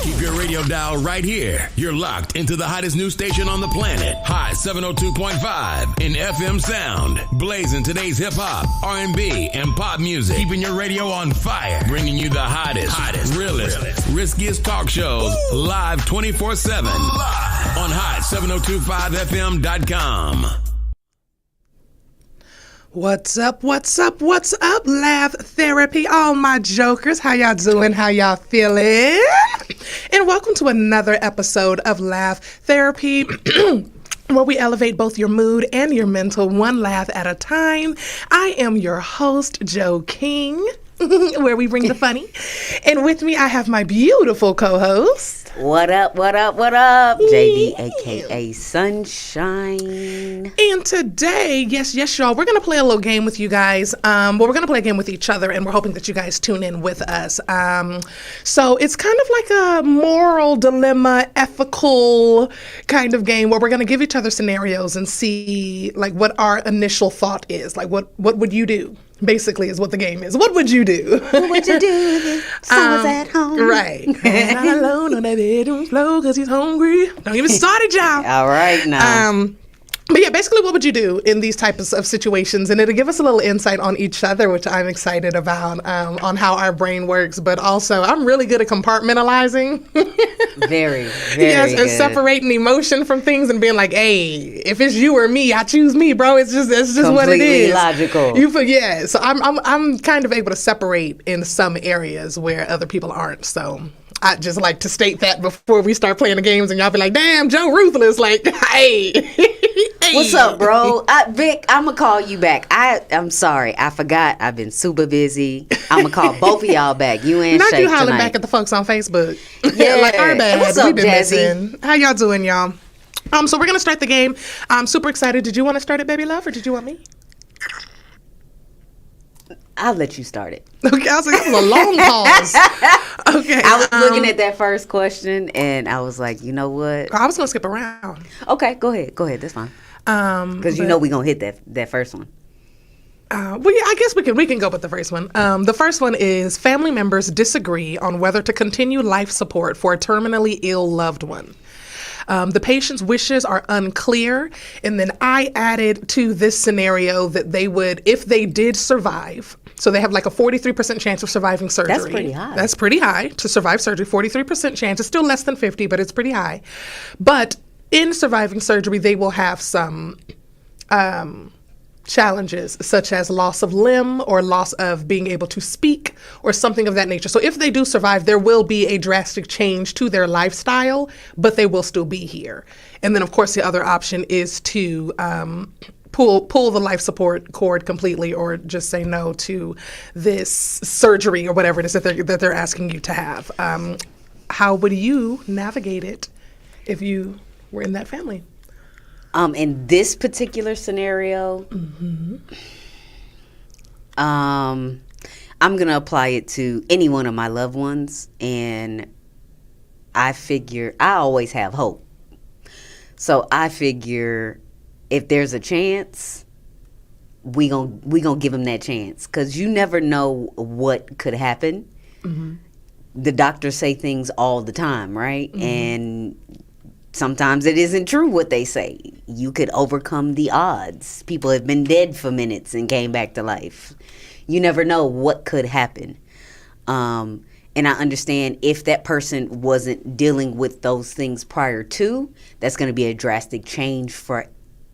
Keep your radio dial right here. You're locked into the hottest news station on the planet. Hot 702.5 in FM sound. Blazing today's hip-hop, R&B, and pop music. Keeping your radio on fire. Bringing you the hottest, realest, riskiest talk shows live 24/7 on hot7025fm.com. What's up, Laugh Therapy, all my jokers? How y'all doing? How y'all feeling? And welcome to another episode of Laugh Therapy, where we elevate both your mood and your mental one laugh at a time. I am your host, Joe King, where we bring the funny. And with me, I have my beautiful co-host. What up? JD, a.k.a. Sunshine. And today, yes, y'all, we're going to play a little game with you guys. But we're going to play a game with each other, and we're hoping that you guys tune in with us. So it's kind of like a moral dilemma, ethical kind of game where we're going to give each other scenarios and see like what our initial thought is. Like what would you do? Basically is what the game is. What would you do? What would you do if someone's at home? Right. Not alone on that bedroom floor because he's hungry. Don't even start it, y'all. All right, now. But yeah, basically what would you do in these types of situations? And it'll give us a little insight on each other, which I'm excited about, on how our brain works. But also, I'm really good at compartmentalizing. Very yes, and good. Separating emotion from things and being like, hey, if it's you or me, I choose me, bro. It's just what it is. Logical. Yeah, so I'm kind of able to separate in some areas where other people aren't. So I just like to state that before we start playing the games, and y'all be like, damn, Joe ruthless. Like, hey. What's up, bro? Vic, I'm going to call you back. I'm sorry. I forgot. I've been super busy. I'm going to call both of y'all back. You and Not Shay you hollering tonight. back at the folks on Facebook. Yeah. Like, our bad. What's up, We've been Jazzy? missing. How y'all doing, y'all? So we're going to start the game. I'm super excited. Did you want to start it, baby love, or did you want me? I'll let you start it. Okay, I was like, that was a long pause. Okay. I was looking at that first question, and I was like, you know what? I was going to skip around. Okay, go ahead. That's fine. Because you know we're going to hit that first one. Well, yeah, I guess we can go with the first one. The first one is family members disagree on whether to continue life support for a terminally ill loved one. The patient's wishes are unclear, and then I added to this scenario that they would, if they did survive, so they have like a 43% chance of surviving surgery. That's pretty high. That's pretty high to survive surgery. 43% chance. It's still less than 50, but it's pretty high. But in surviving surgery, they will have some challenges, such as loss of limb or loss of being able to speak or something of that nature. So if they do survive, there will be a drastic change to their lifestyle, but they will still be here. And then, of course, the other option is to pull the life support cord completely, or just say no to this surgery or whatever it is that they're asking you to have. How would you navigate it if you were in that family? In this particular scenario, I'm going to apply it to any one of my loved ones, and I figure I always have hope. So I figure if there's a chance, we gonna give them that chance, because you never know what could happen. Mm-hmm. The doctors say things all the time, right? Mm-hmm. And sometimes it isn't true what they say. You could overcome the odds. People have been dead for minutes and came back to life. You never know what could happen. And I understand if that person wasn't dealing with those things prior to, that's going to be a drastic change for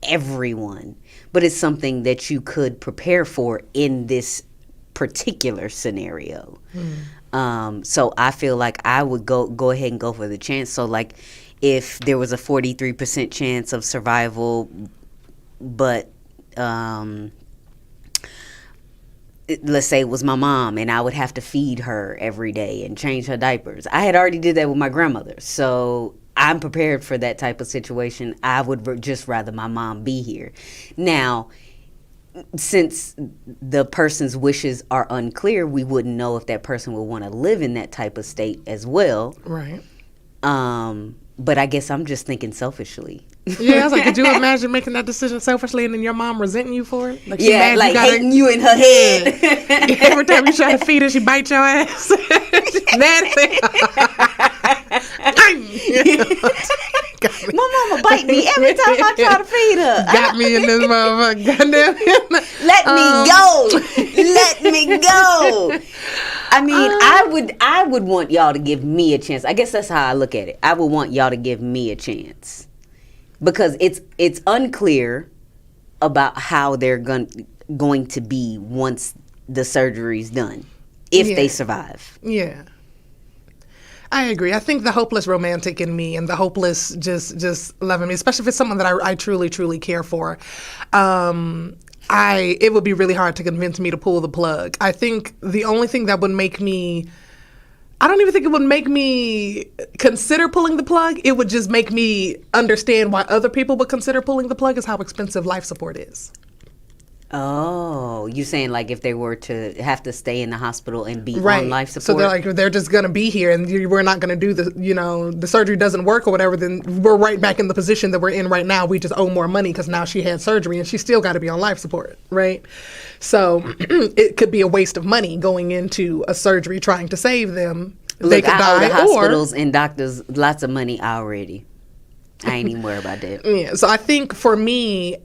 everyone. But it's something that you could prepare for in this particular scenario. So I feel like I would go ahead and go for the chance. So like, if there was a 43% chance of survival, but let's say it was my mom and I would have to feed her every day and change her diapers. I had already did that with my grandmother, so I'm prepared for that type of situation. I would just rather my mom be here. Now, since the person's wishes are unclear, we wouldn't know if that person would want to live in that type of state as well. Right. But I guess I'm just thinking selfishly. Yeah, I was like, could you imagine making that decision selfishly and then your mom resenting you for it? Like, yeah, like hating you in her head. Every time you try to feed her, she bites your ass. Nasty. My mama bite me every time I try to feed her. Got me in this motherfucker. Goddamn. Let me go. Let me go. I mean, I would want y'all to give me a chance. I guess that's how I look at it. I would want y'all to give me a chance because it's unclear about how they're going to be once the surgery's done, if they survive. Yeah. I agree. I think the hopeless romantic in me and the hopeless just loving me, especially if it's someone that I truly, truly care for, it would be really hard to convince me to pull the plug. I think the only thing that would make me, I don't even think it would make me consider pulling the plug. It would just make me understand why other people would consider pulling the plug is how expensive life support is. Oh, you saying like if they were to have to stay in the hospital and be on life support? So they're like, they're just going to be here and we're not going to do the surgery doesn't work or whatever, then we're right back in the position that we're in right now. We just owe more money because now she had surgery and she still got to be on life support, right? So it could be a waste of money going into a surgery trying to save them. Look, they could die, the hospitals and doctors lots of money already. I ain't even worried about that. Yeah, so I think for me,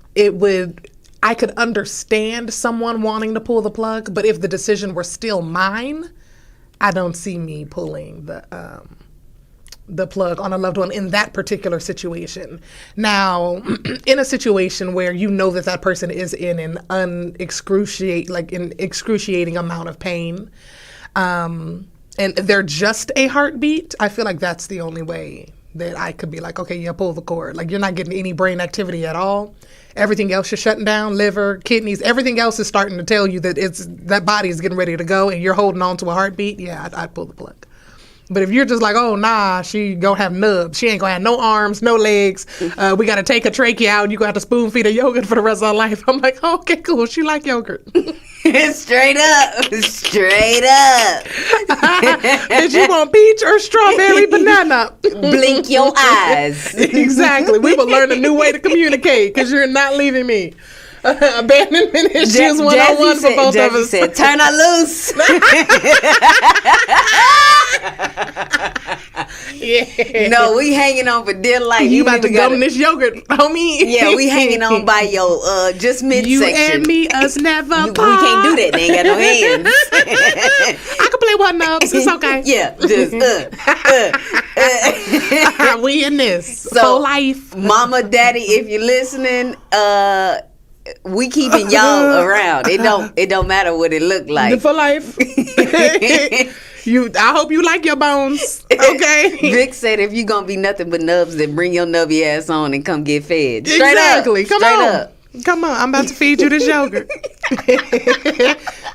I could understand someone wanting to pull the plug, but if the decision were still mine, I don't see me pulling the plug on a loved one in that particular situation. Now, in a situation where you know that person is in an excruciating amount of pain, and they're just a heartbeat, I feel like that's the only way that I could be like, okay, yeah, pull the cord. Like, you're not getting any brain activity at all. Everything else is shutting down, liver, kidneys, everything else is starting to tell you that that body is getting ready to go and you're holding on to a heartbeat. Yeah, I'd pull the plug. But if you're just like, oh, nah, she gonna have nubs. She ain't gonna have no arms, no legs. We gotta take her trachea out and you gonna have to spoon feed her yogurt for the rest of her life. I'm like, oh, okay, cool. She like yogurt. Straight up. Straight up. Did you want peach or strawberry banana? Blink your eyes. Exactly. We will learn a new way to communicate because you're not leaving me. Abandonment issues 101 for both of us. Said, turn her loose. Yeah. No, we hanging on for dear life. You about to gum this yogurt, homie. Yeah, we hanging on by your just midsection. You and me, us never part. We can't do that. They ain't got no hands. I can play one up. It's okay. Yeah, just we in this so, for life. Mama, daddy, if you're listening, we keeping y'all around. It don't matter what it look like. For life. I hope you like your bones. Okay. Vic said if you gonna be nothing but nubs, then bring your nubby ass on and come get fed. Straight exactly. Up. Come Straight on. Up. Come on. I'm about to feed you this yogurt.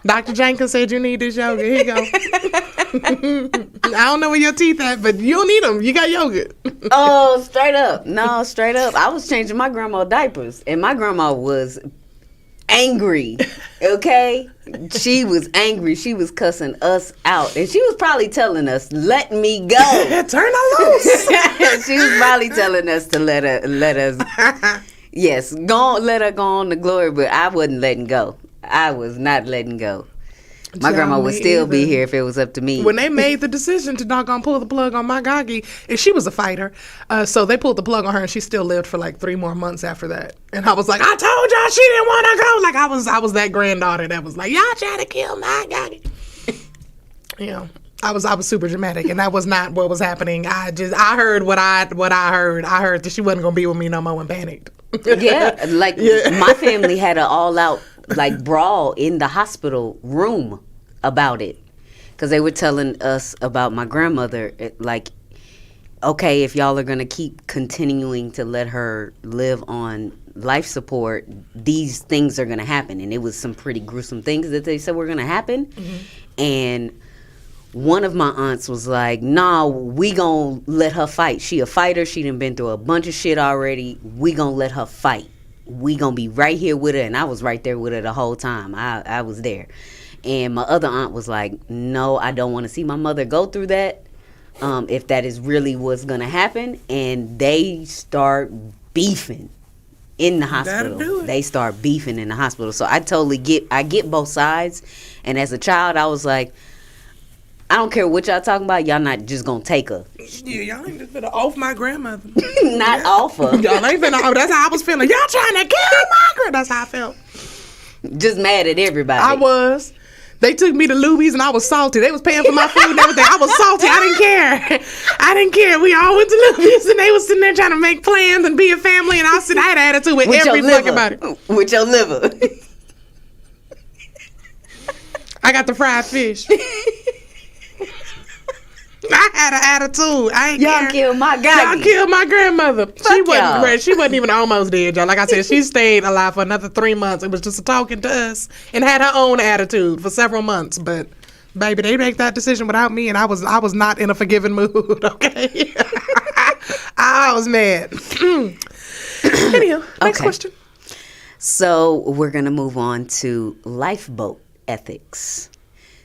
Dr. Jenkins said you need this yogurt. Here you go. I don't know where your teeth at, but you don't need them. You got yogurt. Oh, straight up. No, straight up. I was changing my grandma diapers, and my grandma was angry. Okay? She was angry. She was cussing us out. And she was probably telling us, let me go. Turn her loose. She was probably telling us to let us, yes, let her go on to glory, but I wasn't letting go. I was not letting go. My grandma would still be here if it was up to me. When they made the decision to doggone pull the plug on my Gagi, and she was a fighter, so they pulled the plug on her, and she still lived for like 3 more months after that. And I was like, I told y'all she didn't want to go. Like I was that granddaughter that was like, y'all trying to kill my Gagi. You know, I was super dramatic, and that was not what was happening. I heard what I heard. I heard that she wasn't gonna be with me no more and panicked. Yeah, like my family had an all-out like brawl in the hospital room about it because they were telling us about my grandmother. Like, okay, if y'all are gonna keep continuing to let her live on life support, these things are gonna happen. And it was some pretty gruesome things that they said were gonna happen. Mm-hmm. And one of my aunts was like, nah, we gonna let her fight. She a fighter. She done been through a bunch of shit already. We gonna let her fight. We gonna be right here with her. And I was right there with her the whole time. I was there. And my other aunt was like, no, I don't want to see my mother go through that, if that is really what's gonna happen. And they start beefing in the hospital. They start beefing in the hospital. So I totally get both sides. And as a child, I was like, I don't care what y'all talking about. Y'all not just gonna take her. Yeah, y'all ain't just finna off my grandmother. Not off her. Y'all ain't finna. Oh, that's how I was feeling. Y'all trying to kill my grandmother. That's how I felt. Just mad at everybody. I was. They took me to Luby's and I was salty. They was paying for my food and everything. I was salty. I didn't care. I didn't care. We all went to Luby's and they was sitting there trying to make plans and be a family. And I had an attitude with every fucking body. With your liver. I got the fried fish. I had an attitude. I ain't Y'all care. killed my guy. Y'all killed my grandmother. She y'all. wasn't even almost dead, y'all. Like I said, she stayed alive for another 3 months. It was just talking to us and had her own attitude for several months. But baby, they make that decision without me, and I was not in a forgiving mood. Okay, I was mad. Anyhow, next question. So we're gonna move on to lifeboat ethics.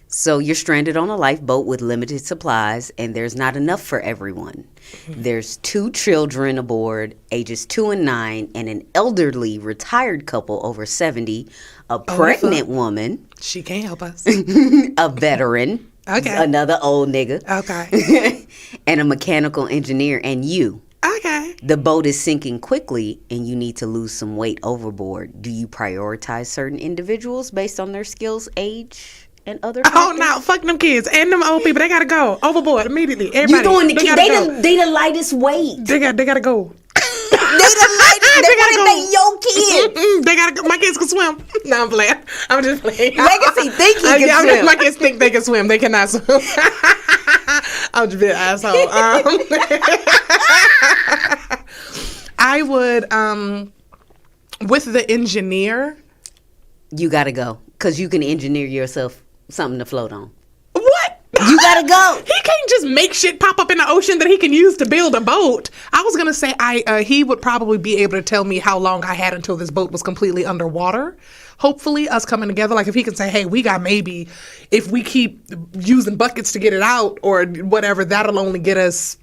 So you're stranded on a lifeboat with limited supplies, and there's not enough for everyone. There's 2 children aboard, ages 2 and 9, and an elderly retired couple over 70, a pregnant woman. She can't help us. A veteran. Okay. Another old nigga. Okay. And a mechanical engineer, and you. Okay. The boat is sinking quickly, and you need to lose some weight overboard. Do you prioritize certain individuals based on their skills, age, and other factors? Oh no, fuck them kids and them old people. They gotta go overboard immediately. Everybody. You doing the they kids? They the lightest weight. They gotta go. They the lightest. They gotta be your kids. They gotta go. My kids can swim. No, I'm playing. I'm just playing. Legacy think he can swim. My kids think they can swim. They cannot swim. I'm just being an asshole. I would with the engineer. You gotta go because you can engineer yourself something to float on. What? You gotta go. He can't just make shit pop up in the ocean that he can use to build a boat. I was gonna say he would probably be able to tell me how long I had until this boat was completely underwater. Hopefully, us coming together, like if he can say, hey, we got maybe, if we keep using buckets to get it out or whatever, that'll only get us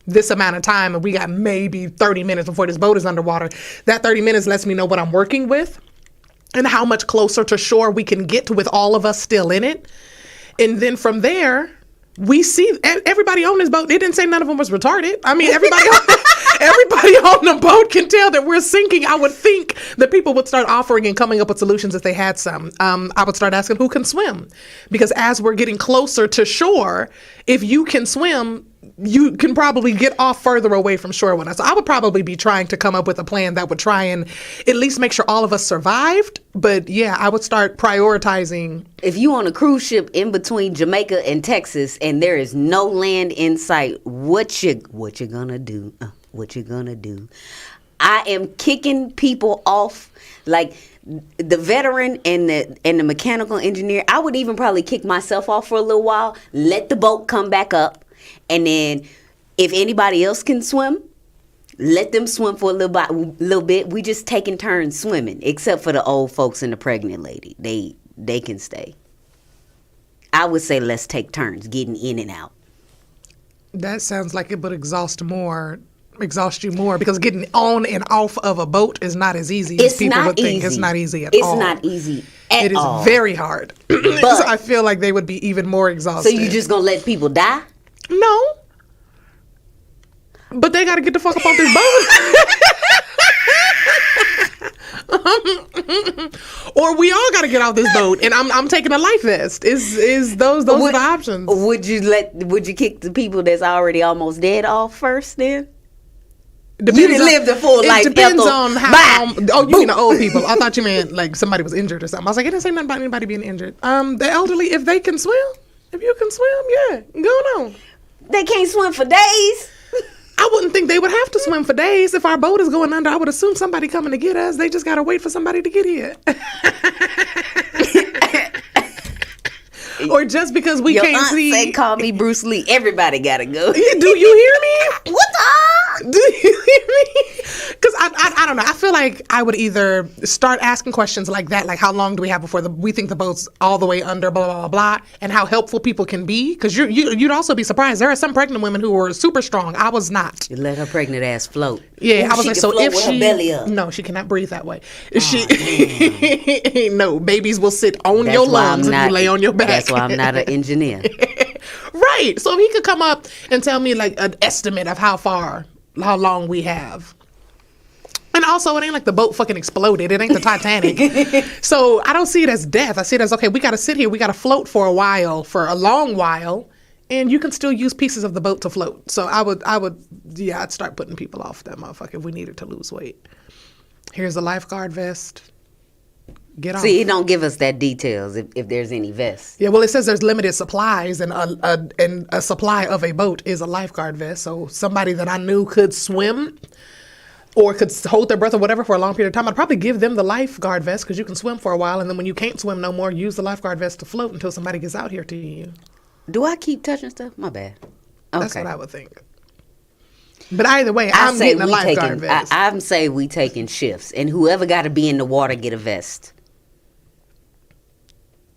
this amount of time, and we got maybe 30 minutes before this boat is underwater. That 30 minutes lets me know what I'm working with and how much closer to shore we can get with all of us still in it. And then from there, we see everybody on this boat. It didn't say none of them was retarded. I mean, everybody on the boat can tell that we're sinking. I would think that people would start offering and coming up with solutions if they had some. I would start asking who can swim, because as we're getting closer to shore, if you can swim, you can probably get off further away from shore with us. So I would probably be trying to come up with a plan that would try and at least make sure all of us survived. But yeah, I would start prioritizing. If you on a cruise ship in between Jamaica and Texas and there is no land in sight, what you gonna do? What you gonna do? I am kicking people off, like the veteran and the mechanical engineer. I would even probably kick myself off for a little while, let the boat come back up. And then if anybody else can swim, let them swim for a little bit. We just taking turns swimming, except for the old folks and the pregnant lady. They can stay. I would say let's take turns getting in and out. That sounds like it would exhaust you more, because getting on and off of a boat is not as easy as people would think. It's not easy at all. It's not easy at all. It is very hard. So I feel like they would be even more exhausted. So you just gonna let people die? No. But they got to get the fuck up off this boat. Or we all got to get off this boat, and I'm taking a life vest. Is those are the options? Would you kick the people that's already almost dead off first then? You didn't live the full life. It depends on how. You mean the old people? I thought you meant like somebody was injured or something. I was like, it didn't say nothing about anybody being injured. The elderly, if they can swim, if you can swim, yeah, go on. They can't swim for days. I wouldn't think they would have to swim for days. If our boat is going under, I would assume somebody coming to get us. They just got to wait for somebody to get here. Or just because we Your can't aunt see. Say, call me Bruce Lee. Everybody got to go. Do you hear me? What the? Do you hear me? Because I don't know. I feel like I would either start asking questions like that, like how long do we have before we think the boat's all the way under, blah, blah, blah, blah, and how helpful people can be. Because you'd also be surprised. There are some pregnant women who were super strong. I was not. You let her pregnant ass float. Yeah, I was like, so if her belly up. No, she cannot breathe that way. No, babies will sit on your lungs if you lay on your back. That's why I'm not an engineer. Right. So if he could come up and tell me like an estimate of how long we have. And also, it ain't like the boat fucking exploded. It ain't the Titanic. So I don't see it as death. I see it as, okay, we got to sit here. We got to float for a long while. And you can still use pieces of the boat to float. So I'd start putting people off that motherfucker if we needed to lose weight. Here's a lifeguard vest. Get on. See, it don't give us that details if there's any vests. Yeah, well, it says there's limited supplies, and a supply of a boat is a lifeguard vest. So somebody that I knew could swim or could hold their breath or whatever for a long period of time, I'd probably give them the lifeguard vest because you can swim for a while, and then when you can't swim no more, use the lifeguard vest to float until somebody gets out here to you. Do I keep touching stuff? My bad. Okay. That's what I would think. But either way, I'm getting a lifeguard vest. I'm saying we taking shifts, and whoever got to be in the water get a vest.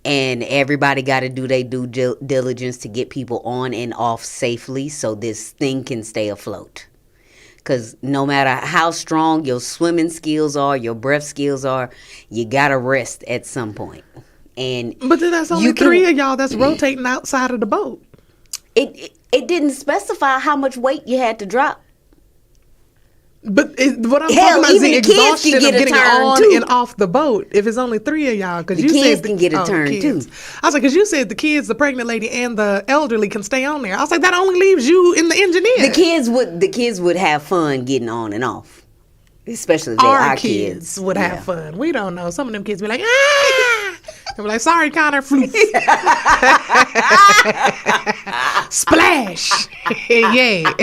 And everybody got to do their due diligence to get people on and off safely so this thing can stay afloat. Because no matter how strong your swimming skills are, your breath skills are, you got to rest at some point. But then that's only three of y'all that's rotating outside of the boat. It didn't specify how much weight you had to drop. But what I'm talking about is the exhaustion of getting on too. And off the boat. If it's only three of y'all, because the kids can get a turn too. I was like, because you said the kids, the pregnant lady, and the elderly can stay on there. I was like, that only leaves you and the engineer. The kids would have fun getting on and off, especially our kids would have fun. We don't know. Some of them kids be like, ah. And we're like, sorry, Connor. Splash. Yeah.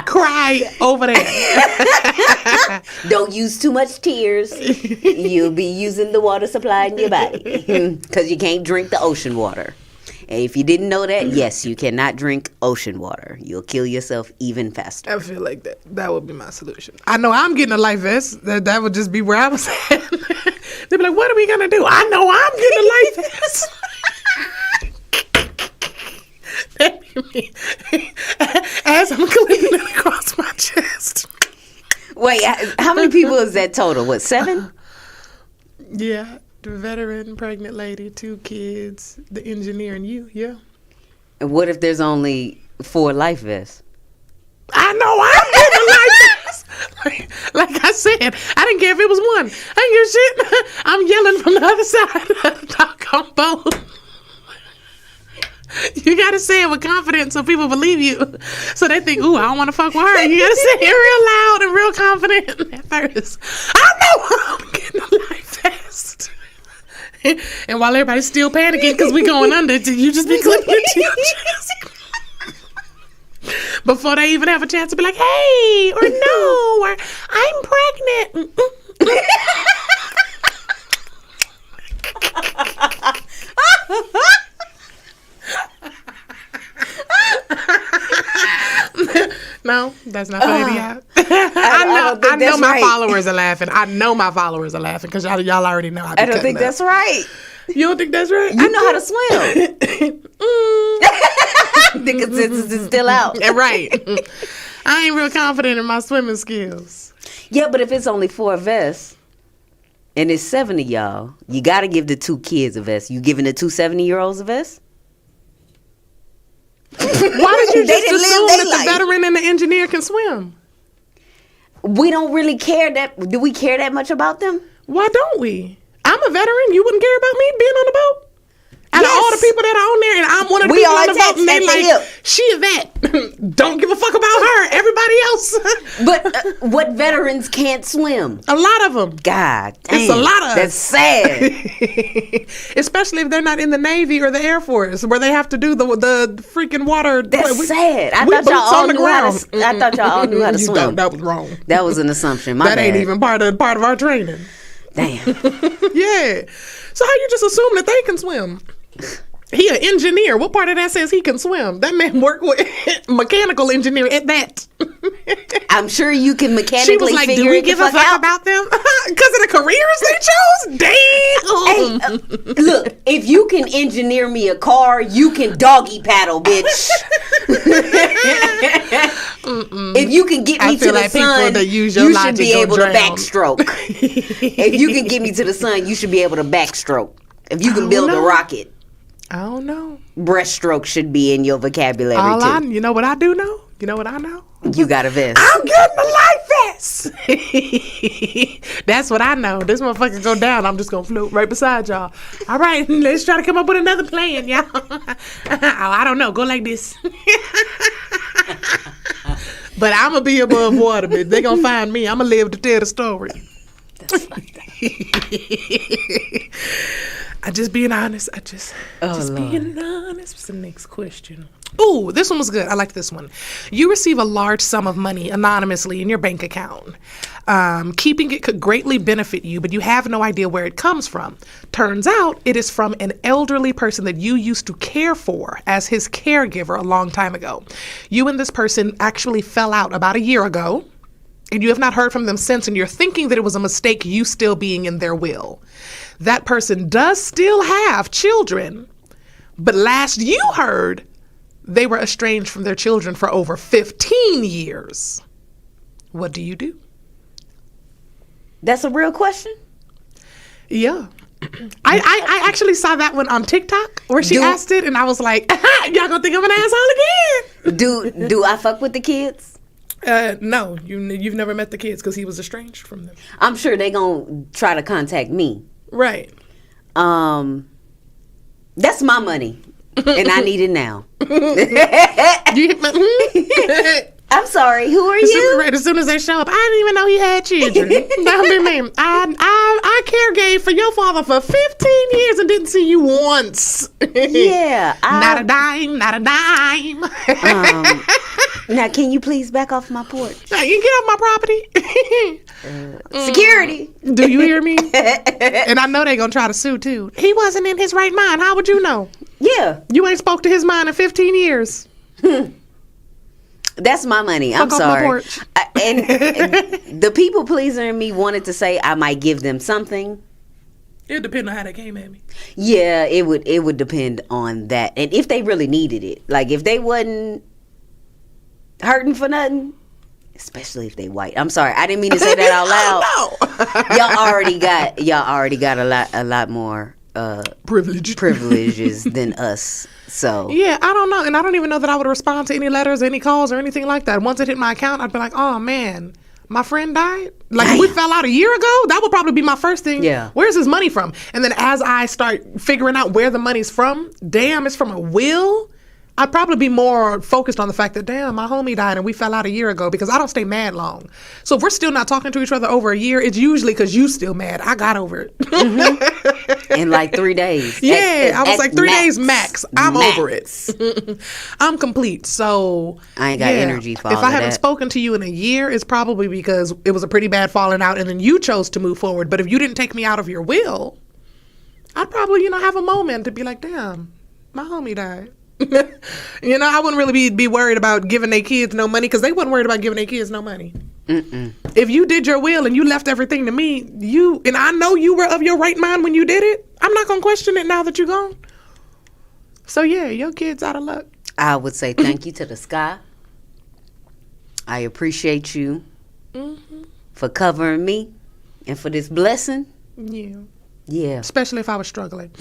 Cry over there. Don't use too much tears. You'll be using the water supply in your body because you can't drink the ocean water. And if you didn't know that, yes, you cannot drink ocean water. You'll kill yourself even faster. I feel like that would be my solution. I know I'm getting a life vest. That would just be where I was at. They'd be like, what are we going to do? I know I'm getting a life vest. As I'm clipping it across my chest. Wait, how many people is that total? What, 7? Yeah. The veteran, pregnant lady, 2 kids, the engineer, and you, yeah. And what if there's only 4 life vests? I know I'm getting a life vest. Like I said, I didn't care if it was one. I didn't give a shit. I'm yelling from the other side of the doggone boat. You gotta say it with confidence so people believe you. So they think, ooh, I don't want to fuck with her. You gotta say it real loud and real confident at first. I know I'm getting a life vest. And while everybody's still panicking because we going under, you just be clipping it to your chest. Before they even have a chance to be like, hey, or no, or I'm pregnant. No, that's not funny. I know my followers are laughing. I know my followers are laughing because y'all already know. I don't think that's right. You don't think that's right? You know how to swim. The consensus is still out. Right. I ain't real confident in my swimming skills. Yeah, but if it's only 4 vests and it's 7 of y'all, you got to give the 2 kids a vest. You giving the 2 70-year-olds a vest? Why did you just assume that the veteran and the engineer can swim? We don't really care that. Do we care that much about them? Why don't we? I'm a veteran. You wouldn't care about me being on the boat? Out of all the people that are on there, and I'm one of the people on the boat, and they like, she a vet. Don't give a fuck about her. Everybody else. But what veterans can't swim? A lot of them. God dang. It's a lot of That's sad. Especially if they're not in the Navy or the Air Force, where they have to do the freaking water. That's sad. I thought y'all all knew how to swim. That was wrong. That was an assumption. That ain't even part of our training. Damn. Yeah. So how you just assume that they can swim? He an engineer. What part of that says he can swim? That man work with mechanical engineer at that. I'm sure you can mechanically She was like, figure do we it give the a fuck fuck out. about them? Because of the careers they chose? Damn. Hey, look, if you can engineer me a car, you can doggy paddle, bitch. If you can get me to the sun, you should be able to backstroke. If you can get me to the sun, you should be able to backstroke. If you can build a rocket, I don't know. breaststroke should be in your vocabulary too. You know what I do know? You know what I know? You got a vest. I'm getting a life vest. That's what I know. This motherfucker go down, I'm just gonna float right beside y'all. All right, let's try to come up with another plan, y'all. I don't know. Go like this. But I'm gonna be above water, bitch. They gonna find me. I'm gonna live to tell the story. That's fucked I just being honest. Lord. Being honest. What's the next question? Ooh, this one was good. I like this one. You receive a large sum of money anonymously in your bank account. Keeping it could greatly benefit you, but you have no idea where it comes from. Turns out it is from an elderly person that you used to care for as his caregiver a long time ago. You and this person actually fell out about a year ago, and you have not heard from them since, and you're thinking that it was a mistake you still being in their will. That person does still have children, but last you heard, they were estranged from their children for over 15 years. What do you do? That's a real question? Yeah. I actually saw that one on TikTok where she asked it, and I was like, y'all gonna think I'm an asshole again. Do I fuck with the kids? No, you've never met the kids because he was estranged from them. I'm sure they gonna try to contact me. Right. That's my money, and I need it now. I'm sorry. Who are you? Right, as soon as they show up, I didn't even know he had children. I care gave for your father for 15 years and didn't see you once. Yeah. Not a dime, not a dime. Now, can you please back off my porch? Now, you get off my property. Security. Do you hear me? And I know they're going to try to sue, too. He wasn't in his right mind. How would you know? Yeah. You ain't spoke to his mind in 15 years. That's my money. I'm Fuck off my sorry. porch. And the people pleaser in me wanted to say I might give them something. It depends on how they came at me. Yeah, it would depend on that. And if they really needed it. Like if they wasn't hurting for nothing, especially if they white. I'm sorry. I didn't mean to say that out loud. No. y'all already got a lot more privileges than us. So yeah, I don't know, and I don't even know that I would respond to any letters, any calls, or anything like that. Once it hit my account, I'd be like, "Oh man, my friend died." Like if we fell out a year ago, that would probably be my first thing. Yeah, where's his money from? And then as I start figuring out where the money's from, damn, it's from a will. I'd probably be more focused on the fact that, damn, my homie died and we fell out a year ago, because I don't stay mad long. So if we're still not talking to each other over a year, it's usually because you still mad. I got over it. In like 3 days. Yeah, I was like 3 max. days max. I'm over it. I'm complete. So I ain't got energy for all if I of haven't that. spoken to you in a year, it's probably because it was a pretty bad falling out and then you chose to move forward. But if you didn't take me out of your will, I'd probably, have a moment to be like, damn, my homie died. I wouldn't really be worried about giving their kids no money, because they wasn't worried about giving their kids no money. If you did your will and you left everything to me, and I know you were of your right mind when you did it, I'm not gonna question it now that you're gone. So yeah, your kid's out of luck. I would say thank you to the sky. I appreciate you for covering me and for this blessing. Yeah. Especially if I was struggling.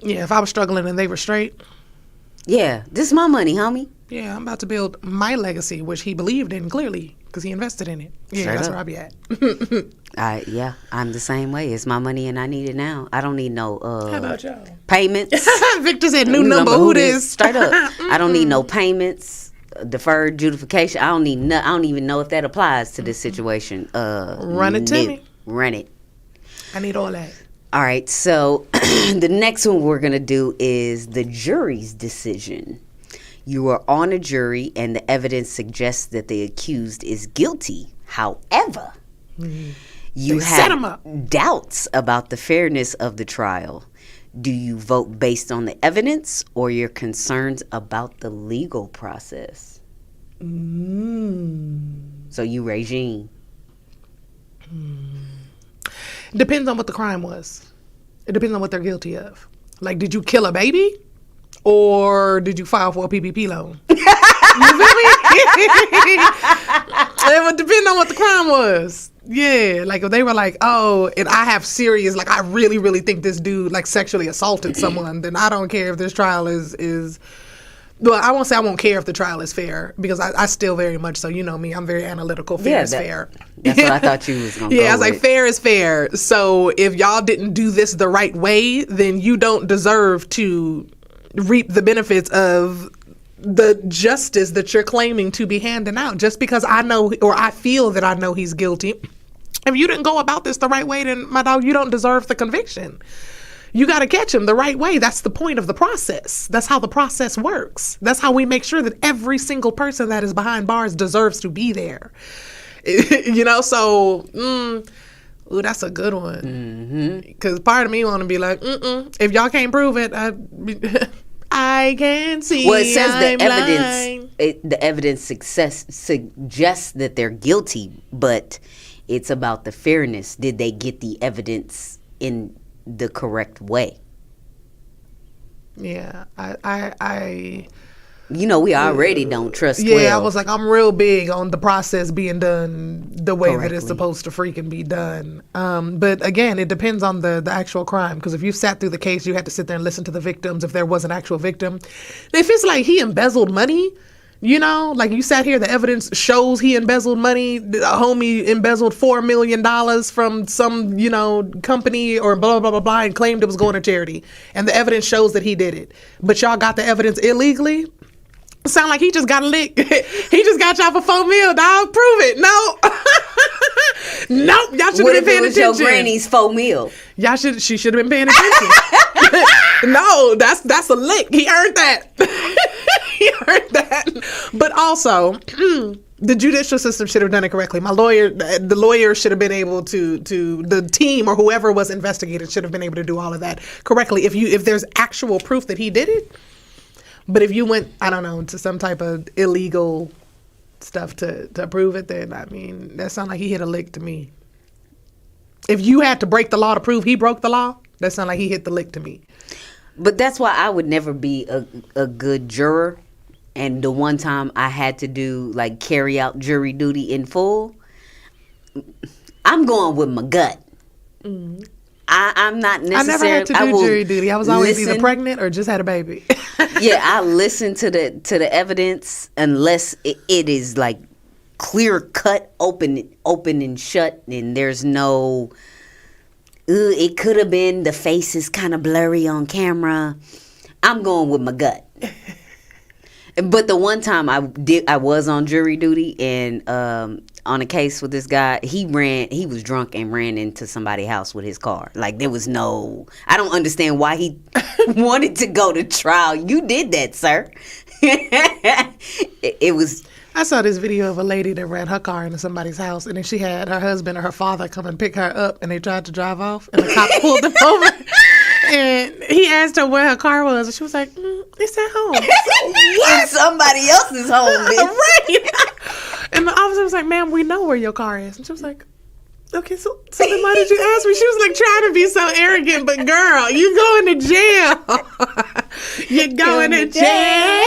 Yeah, if I was struggling and they were straight. Yeah, this is my money, homie. Yeah, I'm about to build my legacy, which he believed in clearly because he invested in it. Yeah, Straight that's up. where I be at. Yeah, I'm the same way. It's my money and I need it now. I don't need no How about y'all? payments. Victor said new number. Who this? Straight up. I don't need no payments, deferred adjudication. I don't need I don't even know if that applies to this situation. Run it to me. Run it. I need all that. All right, so the next one we're going to do is the jury's decision. You are on a jury and the evidence suggests that the accused is guilty. However, you set 'em have up. doubts about the fairness of the trial. Do you vote based on the evidence or your concerns about the legal process? So you Regine. Depends on what the crime was. It depends on what they're guilty of. Like, did you kill a baby? Or did you file for a PPP loan? You feel me? It would depend on what the crime was. Yeah, like if they were like, oh, and I have serious, like I really, really think this dude like sexually assaulted someone, then I don't care if this trial is well, I won't say I won't care if the trial is fair, because I still very much so, you know me, I'm very analytical. Fair is fair. That's what I thought you was going to Yeah, I was like, fair is fair. So if y'all didn't do this the right way, then you don't deserve to reap the benefits of the justice that you're claiming to be handing out. Just because I know, or I feel that I know he's guilty, if you didn't go about this the right way, then my dog, you don't deserve the conviction. You got to catch him the right way. That's the point of the process. That's how the process works. That's how we make sure that every single person that is behind bars deserves to be there. You know, so, ooh, that's a good one. Because part of me want to be like, if y'all can't prove it, I can see. Well, it says I'm the evidence. lying. The evidence suggests that they're guilty, but it's about the fairness. Did they get the evidence in the correct way? Yeah, I You know, we already don't trust. yeah, 12. I was like, I'm real big on the process being done the way that it's Correctly. supposed to freaking be done. But again, it depends on the actual crime. Because if you sat through the case, you had to sit there and listen to the victims if there was an actual victim. If it's like he embezzled money, you know, like you sat here, the evidence shows he embezzled money. A homie embezzled $4 million from some, you know, company or blah, blah, blah, blah, and claimed it was going to charity. And the evidence shows that he did it. But y'all got the evidence illegally. Sound like he just got a lick. He just got y'all for $4 million, dog. Prove it. No. Nope. Y'all should What have if been it paying was attention. your granny's $4 million? She should have been paying attention. No, that's a lick. He earned that. He earned that. But also, the judicial system should have done it correctly. The lawyer should have been able to the team or whoever was investigated should have been able to do all of that correctly. If there's actual proof that he did it. But if you went, I don't know, to some type of illegal stuff to prove it, then, I mean, that sounds like he hit a lick to me. If you had to break the law to prove he broke the law, that sounds like he hit the lick to me. But that's why I would never be a good juror. And the one time I had to do, like, carry out jury duty in full, I'm going with my gut. I'm not necessarily. I never had to do jury duty. I was always either pregnant or just had a baby. Yeah, I listen to the evidence unless it is like clear cut, open and shut, and there's no. It could have been the face is kind of blurry on camera. I'm going with my gut. But the one time I was on jury duty and on a case with this guy, he was drunk and ran into somebody's house with his car. Like there was no, I don't understand why he wanted to go to trial. You did that, sir. It was. I saw this video of a lady that ran her car into somebody's house, and then she had her husband or her father come and pick her up, and they tried to drive off, and the cop pulled them over. And he asked her where her car was, and she was like, it's at home. What? Somebody else's home, bitch. Right. And the officer was like, ma'am, we know where your car is. And she was like, okay, so then why did you ask me? She was like trying to be so arrogant, but girl, you going to jail. You're going to jail.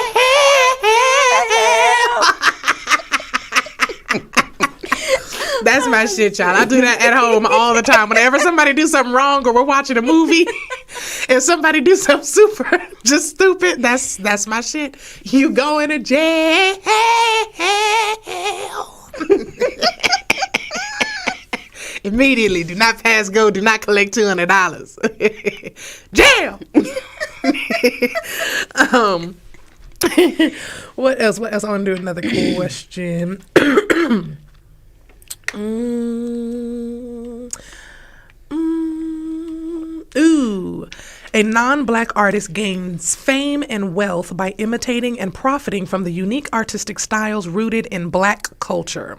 That's my shit, y'all. I do that at home all the time. Whenever somebody do something wrong or we're watching a movie and somebody do something super just stupid, that's my shit. You going to jail. Immediately, do not pass go, do not collect $200. Jail. What else? I want to do another question. Ooh. A non-black artist gains fame and wealth by imitating and profiting from the unique artistic styles rooted in black culture.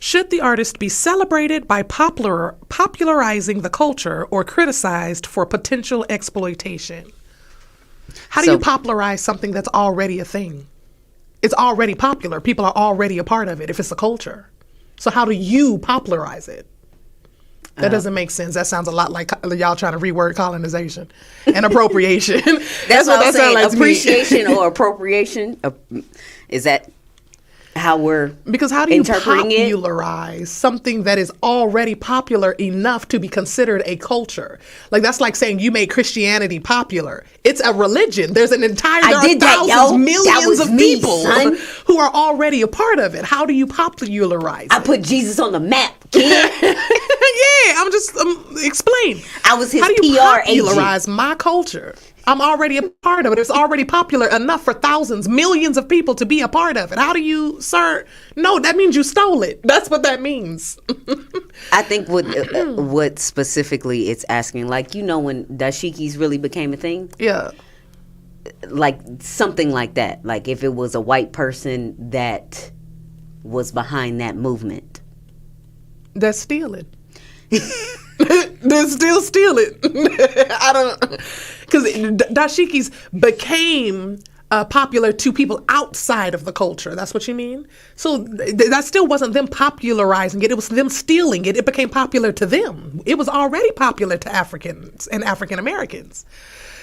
Should the artist be celebrated by popularizing the culture or criticized for potential exploitation? How do you popularize something that's already a thing? It's already popular. People are already a part of it if it's a culture. So how do you popularize it? That doesn't make sense. That sounds a lot like y'all trying to reword colonization and appropriation. That's what that sounds like. Appreciation or appropriation. Is that how we're because how do you interpreting popularize something that is already popular enough to be considered a culture? Like that's like saying you made Christianity popular. It's a religion. There's an entire millions of people who are already a part of it. How do you popularize? I put Jesus on the map, kid. Yeah, I'm just explain. I was his How do you PR popularize agent. my culture? I'm already a part of it. It's already popular enough for thousands, millions of people to be a part of it. How do you, sir? No, that means you stole it. That's what that means. I think what specifically it's asking, like, you know, when dashikis really became a thing? Yeah. Like something like that. Like if it was a white person that was behind that movement. That's stealing. They're still stealing. I don't, because dashikis became popular to people outside of the culture. That's what you mean? So that still wasn't them popularizing it. It was them stealing it. It became popular to them. It was already popular to Africans and African Americans.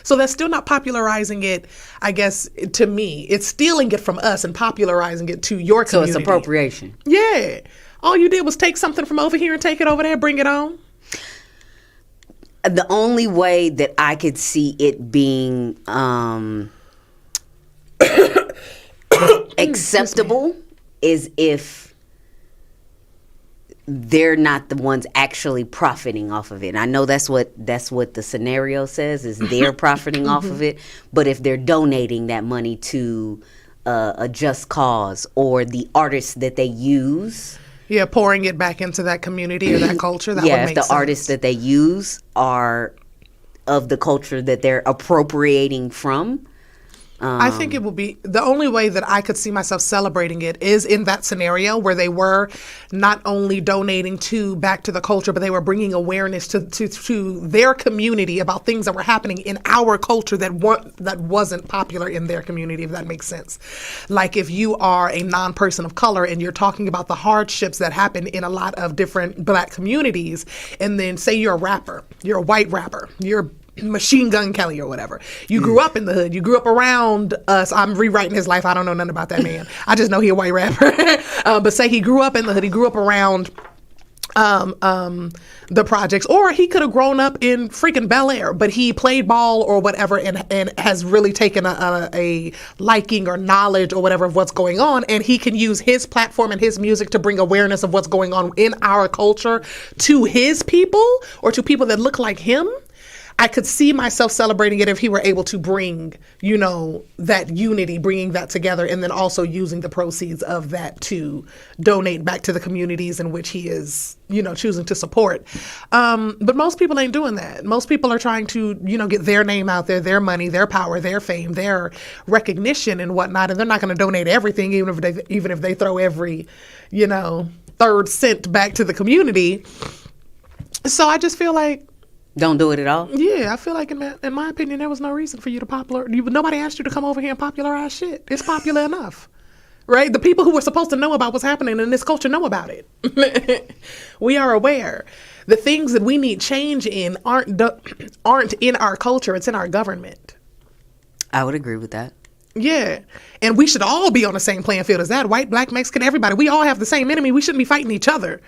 So that's still not popularizing it, I guess, to me. It's stealing it from us and popularizing it to your community. So it's appropriation. Yeah. All you did was take something from over here and take it over there, bring it on. The only way that I could see it being acceptable is if they're not the ones actually profiting off of it. And I know that's what the scenario says, is they're profiting off of it. But if they're donating that money to a just cause or the artists that they use. Yeah, pouring it back into that community or that culture. That would make if the sense. Artists that they use are of the culture that they're appropriating from. I think it will be the only way that I could see myself celebrating it is in that scenario where they were not only donating back to the culture, but they were bringing awareness to their community about things that were happening in our culture that wasn't popular in their community, if that makes sense. Like if you are a non-person of color and you're talking about the hardships that happen in a lot of different Black communities, and then say you're a rapper, you're a white rapper, you're Machine Gun Kelly or whatever. You grew up in the hood. You grew up around us. I'm rewriting his life. I don't know nothing about that man. I just know he a white rapper. But say he grew up in the hood. He grew up around the projects, or he could have grown up in freaking Bel Air, but he played ball or whatever and has really taken a liking or knowledge or whatever of what's going on, and he can use his platform and his music to bring awareness of what's going on in our culture to his people or to people that look like him. I could see myself celebrating it if he were able to bring, that unity, bringing that together, and then also using the proceeds of that to donate back to the communities in which he is, choosing to support. But most people ain't doing that. Most people are trying to, get their name out there, their money, their power, their fame, their recognition and whatnot. And they're not going to donate everything, even if they throw every, third cent back to the community. So I just feel like, don't do it at all? Yeah, I feel like in my opinion, there was no reason for you to nobody asked you to come over here and popularize shit. It's popular enough, right? The people who were supposed to know about what's happening in this culture know about it. We are aware. The things that we need change in aren't in our culture. It's in our government. I would agree with that. Yeah. And we should all be on the same playing field as that. White, Black, Mexican, everybody. We all have the same enemy. We shouldn't be fighting each other.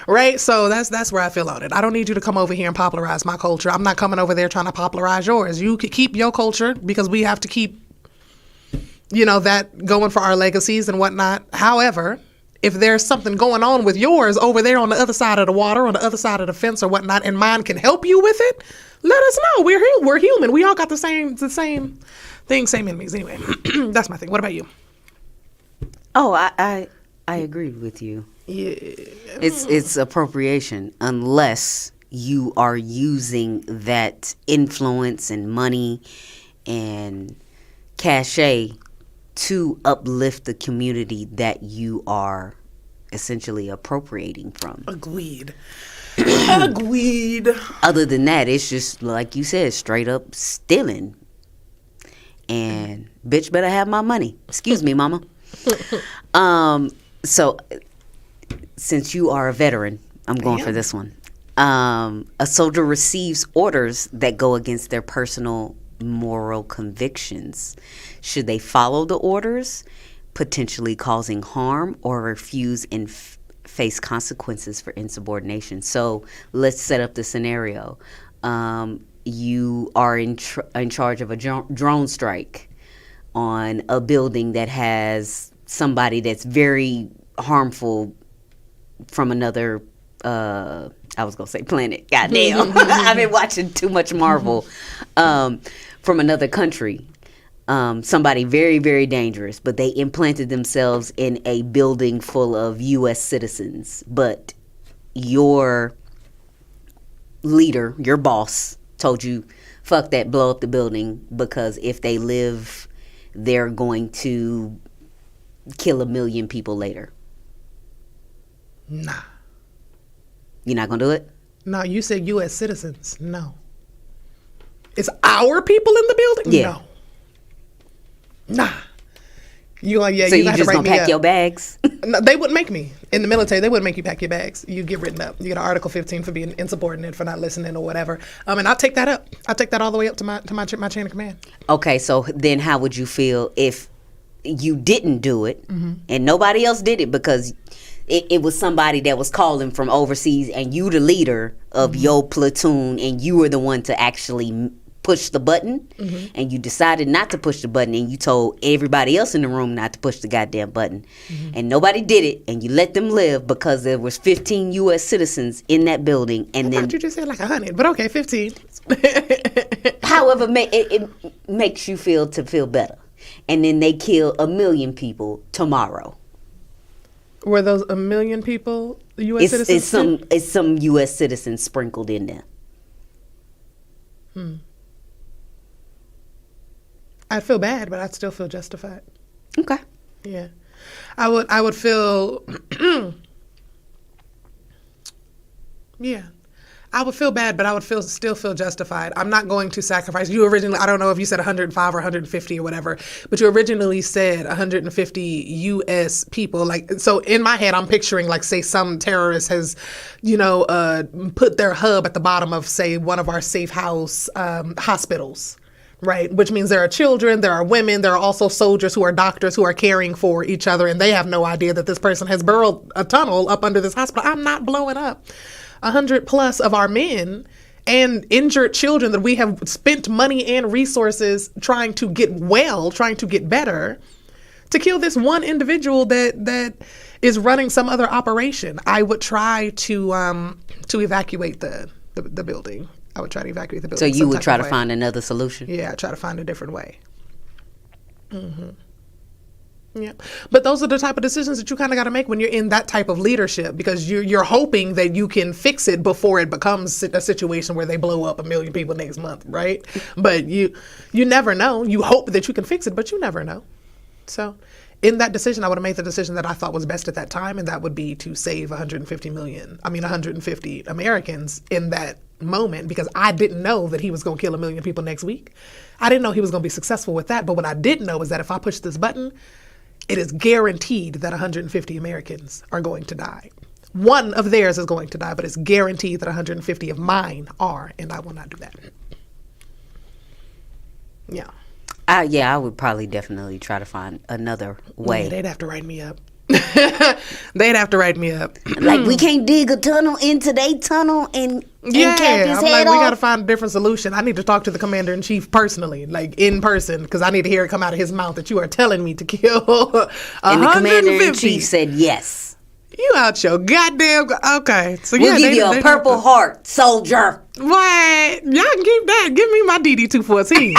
Right? So that's where I feel on it. I don't need you to come over here and popularize my culture. I'm not coming over there trying to popularize yours. You could keep your culture because we have to keep, that going for our legacies and whatnot. However, if there's something going on with yours over there on the other side of the water, on the other side of the fence or whatnot, and mine can help you with it, let us know. We're human. We all got the same thing, same enemies. Anyway, that's my thing. What about you? Oh, I agree with you. Yeah. It's appropriation unless you are using that influence and money and cachet to uplift the community that you are essentially appropriating from. Agreed. Agreed. Other than that, it's just like you said, straight up stealing. and bitch better have my money. Excuse me, mama. So since you are a veteran, I'm going for this one. A soldier receives orders that go against their personal moral convictions. Should they follow the orders, potentially causing harm, or refuse and face consequences for insubordination? So let's set up the scenario. You are in charge of a drone strike on a building that has somebody that's very harmful from another I was gonna say planet. Goddamn, I've been watching too much Marvel. From another country, somebody very, very dangerous, but they implanted themselves in a building full of U.S. citizens. But your leader, your boss, told you, "Fuck that, blow up the building," because if they live, they're going to kill 1 million people later. Nah. You're not gonna do it? No, you said U.S. citizens. No. It's our people in the building? Yeah. No. Nah. You like, yeah, so you just gonna pack your bags? No, they wouldn't make me. In the military, they wouldn't make you pack your bags. You get written up. You get an Article 15 for being insubordinate, for not listening or whatever. And I'll take that up. I'll take that all the way up to my chain of command. Okay, so then how would you feel if you didn't do it and nobody else did it because it was somebody that was calling from overseas and you the leader of your platoon and you were the one to actually push the button and you decided not to push the button and you told everybody else in the room not to push the goddamn button and nobody did it and you let them live because there was 15 U.S. citizens in that building and then you just said like 100, but okay, 15. However, it makes you feel better. And then they kill 1 million people tomorrow. Were those 1 million people U.S. citizens? It's some U.S. citizens sprinkled in there. I'd feel bad, but I'd still feel justified. Okay. Yeah. I would feel yeah. I would feel bad, but I would still feel justified. I'm not going to sacrifice. You originally, I don't know if you said 105 or 150 or whatever, but you originally said 150 U.S. people. Like, so in my head, I'm picturing like, say some terrorist has, put their hub at the bottom of, say, one of our safe house hospitals. Right, which means there are children, there are women, there are also soldiers who are doctors who are caring for each other, and they have no idea that this person has burrowed a tunnel up under this hospital. I'm not blowing up 100 plus of our men and injured children that we have spent money and resources trying to get well, trying to get better, to kill this one individual that is running some other operation. I would try to evacuate the building. I would try to evacuate the building. So you would try to find another solution? Yeah, try to find a different way. Yeah, but those are the type of decisions that you kind of got to make when you're in that type of leadership, because you're hoping that you can fix it before it becomes a situation where they blow up 1 million people next month, right? But you never know. You hope that you can fix it, but you never know. So in that decision, I would have made the decision that I thought was best at that time, and that would be to save 150 Americans in that moment, because I didn't know that he was going to kill 1 million people next week. I didn't know he was going to be successful with that, but what I did know is that if I push this button, it is guaranteed that 150 Americans are going to die. One of theirs is going to die, but it's guaranteed that 150 of mine are, and I will not do that. Yeah. I would probably definitely try to find another way. Yeah, they'd have to write me up. They'd have to write me up. Like, we can't dig a tunnel into their tunnel and cap his I'm head like, off. we got to find a different solution. I need to talk to the commander-in-chief personally, like in person, because I need to hear it come out of his mouth that you are telling me to kill 150. And the commander-in-chief said yes. You out your goddamn... Okay. So we'll give you a Purple Heart, soldier. What? Y'all can keep that. Give me my DD-214.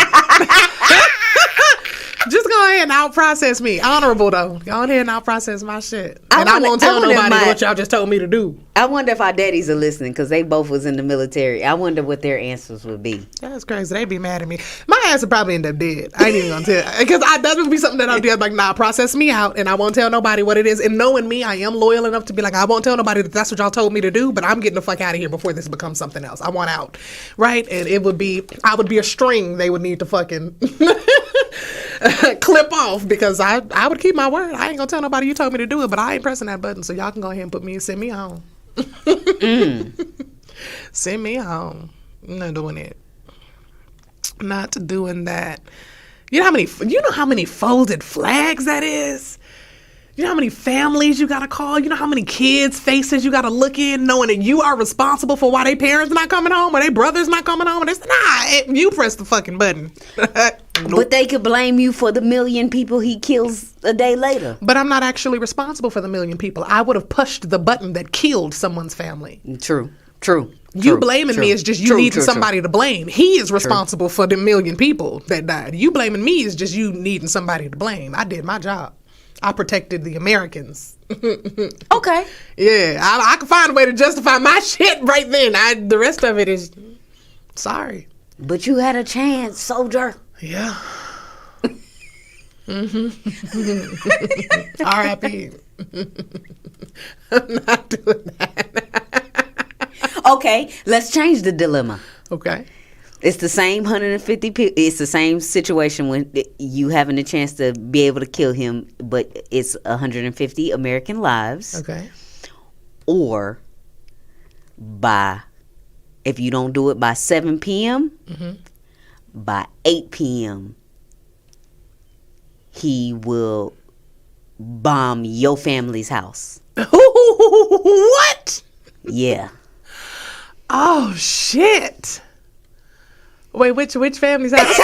Just go ahead and out-process me. Honorable, though. Go ahead and out-process my shit. And I won't tell nobody what y'all just told me to do. I wonder if our daddies are listening, because they both was in the military. I wonder what their answers would be. That's crazy. They'd be mad at me. My ass would probably end up dead. I ain't even gonna tell. Because that would be something that I'll do. I'm like, nah, process me out, and I won't tell nobody what it is. And knowing me, I am loyal enough to be like, I won't tell nobody that that's what y'all told me to do, but I'm getting the fuck out of here before this becomes something else. I want out. Right? And I would be a string they would need to fucking clip off, because I would keep my word. I ain't gonna tell nobody you told me to do it, but I ain't pressing that button, so y'all can go ahead and send me home. Send me home. I'm not doing it. Not doing that. You know how many folded flags that is? You know how many families you gotta call? You know how many kids' faces you gotta look in, knowing that you are responsible for why their parents not coming home or their brother's not coming home? And it's you press the fucking button. But they could blame you for the million people he kills a day later. But I'm not actually responsible for the million people. I would have pushed the button that killed someone's family. True. You blaming me is just you needing somebody to blame. He is responsible for the million people that died. You blaming me is just you needing somebody to blame. I did my job. I protected the Americans. Okay. Yeah, I can find a way to justify my shit right then. The rest of it is sorry. But you had a chance, soldier. Yeah. R.I.P. I'm not doing that. Okay, let's change the dilemma. Okay. It's the same 150 people. It's the same situation when you having a chance to be able to kill him, but it's 150 American lives. Okay. Or if you don't do it by 7 p.m., by 8 p.m., he will bomb your family's house. What? Yeah. Oh, shit. Wait, which family's house?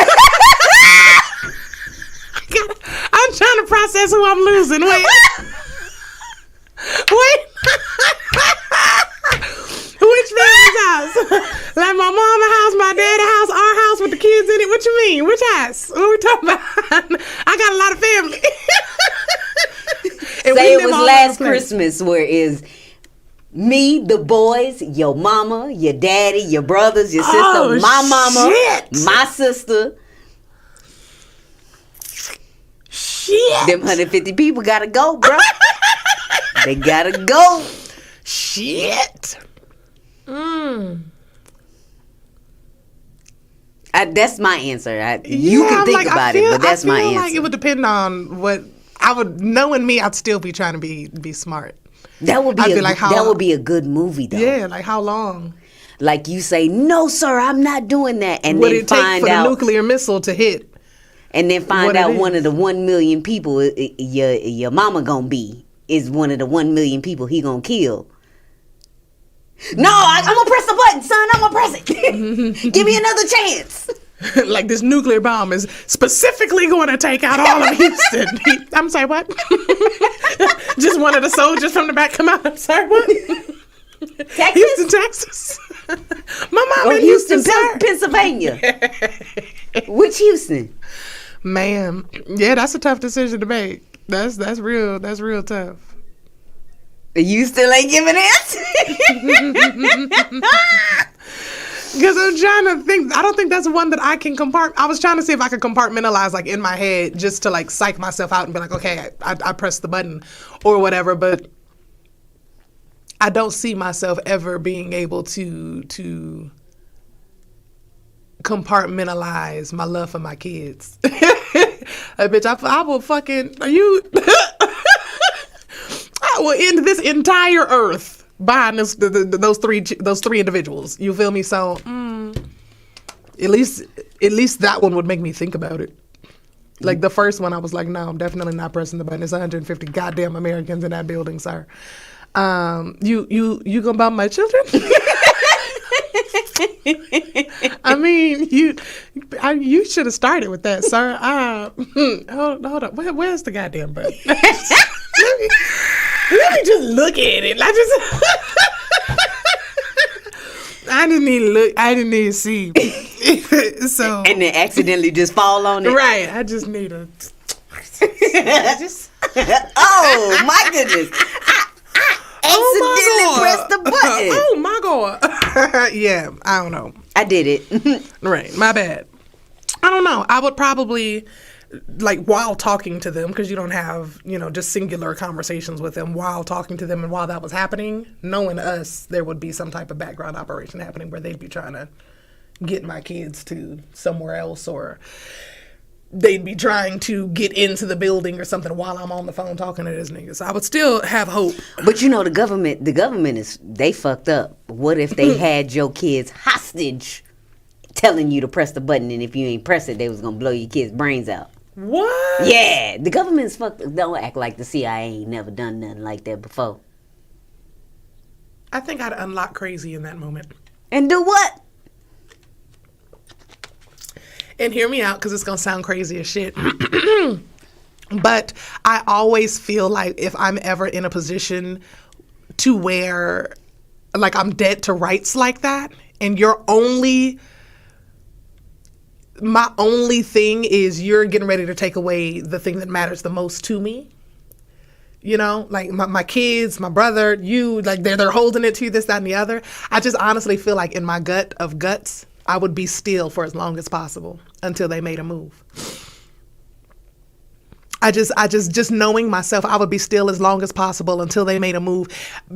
I'm trying to process who I'm losing. Wait. Which family's house? Like my mama's house, my daddy's house, our house with the kids in it. What you mean? Which house? What are we talking about? I got a lot of family. Say it was last Christmas, where is me, the boys, your mama, your daddy, your brothers, your sister, my mama, my sister. Shit. Them 150 people gotta go, bro. They gotta go. Shit. That's my answer. You can think about it, but that's my answer. Like it would depend on what I would. Knowing me, I'd still be trying to be smart. That would be that would be a good movie, though. Yeah, like how long? Like you say, no, sir, I'm not doing that, and Would then it take find for out the nuclear missile to hit? And then find out one of the 1 million people your mama gonna be is one of the 1 million people he gonna kill. No, I'm gonna press the button, son. I'm gonna press it. Give me another chance. Like this nuclear bomb is specifically going to take out all of Houston. I'm sorry, what? Just one of the soldiers from the back come out. I'm sorry, what? Texas? Houston, Texas. My mom in Houston, Pennsylvania. Which Houston? Man, yeah, that's a tough decision to make. That's real tough. You still ain't giving answer? Because I'm trying to think. I don't think that's one that I can I was trying to see if I could compartmentalize, like, in my head, just to, like, psych myself out and be like, okay, I pressed the button or whatever. But I don't see myself ever being able to compartmentalize my love for my kids. Bitch, I will fucking... Are you... I will end this entire earth behind those three individuals. You feel me? So at least that one would make me think about it. Like the first one, I was like, no, I'm definitely not pressing the button. It's 150 goddamn Americans in that building, sir. You gonna bomb my children? I mean, you should have started with that, sir. Hold up. Where's the goddamn button? Let me just look at it. I didn't need to look. I didn't need to see. So and then accidentally just fall on it. Right. I just need to just Oh my goodness! I accidentally pressed the button. Oh my God. Yeah, I don't know. I did it. Right, my bad. I don't know. I would probably, like, while talking to them, because you don't have, just singular conversations with them, while talking to them and while that was happening, knowing us, there would be some type of background operation happening where they'd be trying to get my kids to somewhere else, or they'd be trying to get into the building or something while I'm on the phone talking to this nigga. So I would still have hope. But the government they fucked up. What if they had your kids hostage, telling you to press the button, and if you ain't press it, they was gonna blow your kids' brains out? What? Yeah, the government's fucked up. Don't act like the CIA ain't never done nothing like that before. I think I'd unlock crazy in that moment. And do what? And hear me out, because it's going to sound crazy as shit. But I always feel like if I'm ever in a position to where, like, I'm dead to rights like that, and my only thing is you're getting ready to take away the thing that matters the most to me. Like my kids, my brother, you, like they're holding it to you, this, that, and the other. I just honestly feel like in my gut of guts, I would be still for as long as possible until they made a move. I just knowing myself, I would be still as long as possible until they made a move,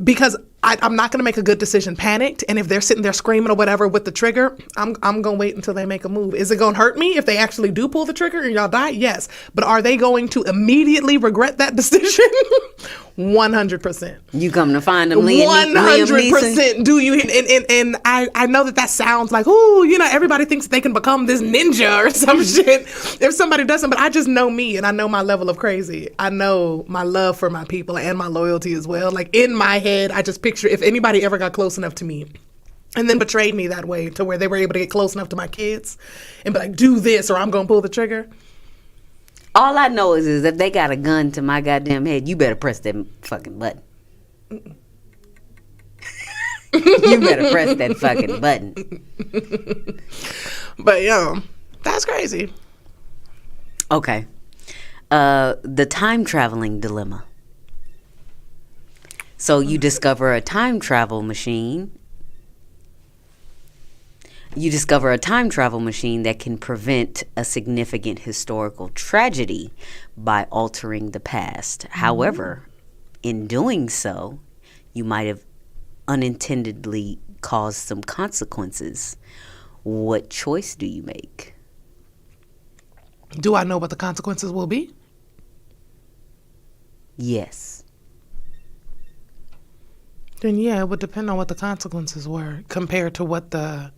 because I'm not going to make a good decision panicked. And if they're sitting there screaming or whatever with the trigger, I'm going to wait until they make a move. Is it going to hurt me if they actually do pull the trigger and y'all die? Yes. But are they going to immediately regret that decision? 100%. You come to find them, 100% do you? And I know that sounds like, ooh, everybody thinks they can become this ninja or some shit if somebody doesn't. But I just know me, and I know my level of crazy. I know my love for my people and my loyalty as well. Like, in my head, I just picture if anybody ever got close enough to me and then betrayed me that way to where they were able to get close enough to my kids and be like, do this or I'm going to pull the trigger. All I know is if they got a gun to my goddamn head, you better press that fucking button. You better press that fucking button. But, that's crazy. Okay. The time traveling dilemma. So you discover a time travel machine. You discover a time travel machine that can prevent a significant historical tragedy by altering the past. However, in doing so, you might have unintendedly caused some consequences. What choice do you make? Do I know what the consequences will be? Yes. Then yeah, it would depend on what the consequences were compared to what the